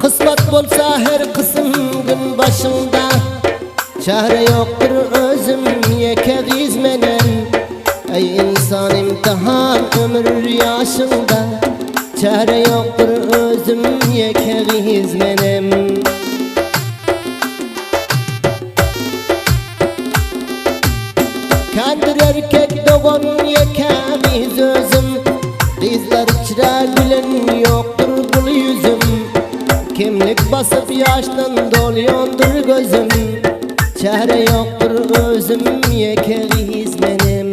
Kısmet bolsa her kısım gün başında, çare yoktur özüm yekegiz menen. Ey insan imtihan ömür yaşında, çare yoktur özüm yekegiz menem. Kandır erkek doğan yekegiz özüm, bizler içre gülen yoktur bu yüzüm. Kimlik basıp yaştan doluyondur gözüm, çare yoktur özüm yekegiz menem.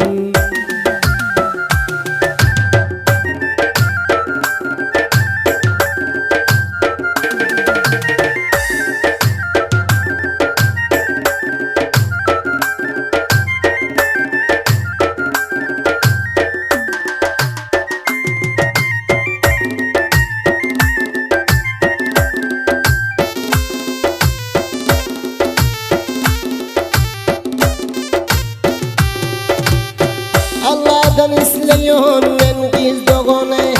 Allah'dan isleyon men giz doğane,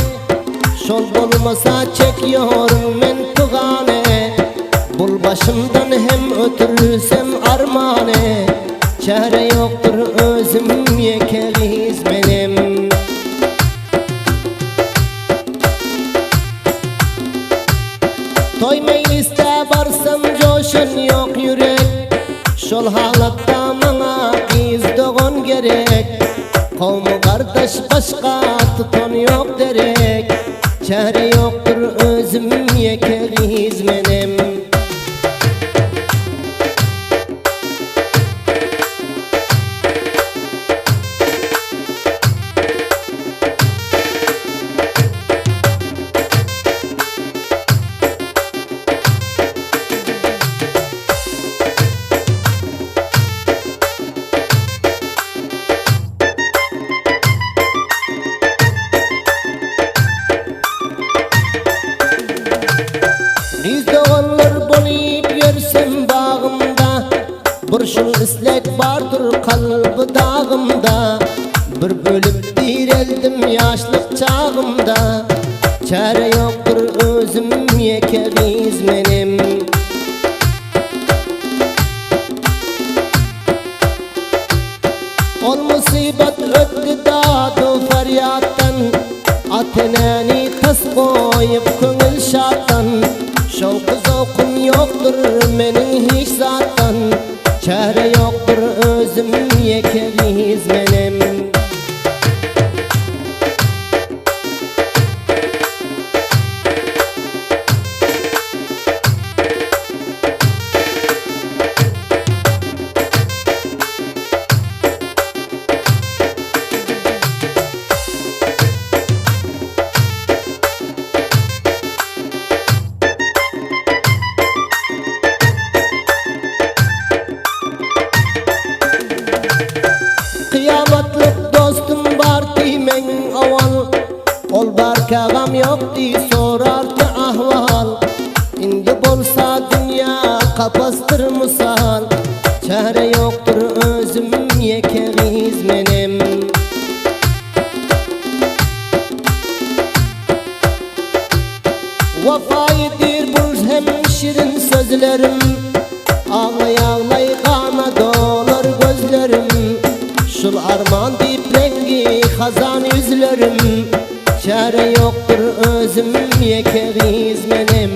şol bolmasa çekiyorum men tugane. Bul başımdan hem ötürsem armane, çare yoktur özüm yekegiz menem. Toymay iste barsam coşun yok yürek, şol halatta bana giz doğan gerek. Kavmu kardeş başka tutan yok derek, çare yoktur özüm yekegiz menem. Bizde onlar bolayıp yersem bağımda, burşun islek bardır kalbi dağımda. Bir bölüp direldim yaşlık çağımda, çare yoktur özüm yekegiz menem. Ol musibet öttü dağdı feryattan, ateneni kız koyup köngül şarttan. Şol kız okun yoktur menin hiç zaten, çare yoktur özüm yekegiz menem. Kıyametlik dostum var dimen aval, ol barka gam yok di sorardı ahval. Indi bolsa dünya kapastır musal, çare yoktur özüm yekegiz menem. Vefaydır bu hem şirin sözlerim, ağlay ağlay kana dolar gözlerim. Şul arman dip rengi hazan yüzlerim, çare yoktur özüm yekegiz menem.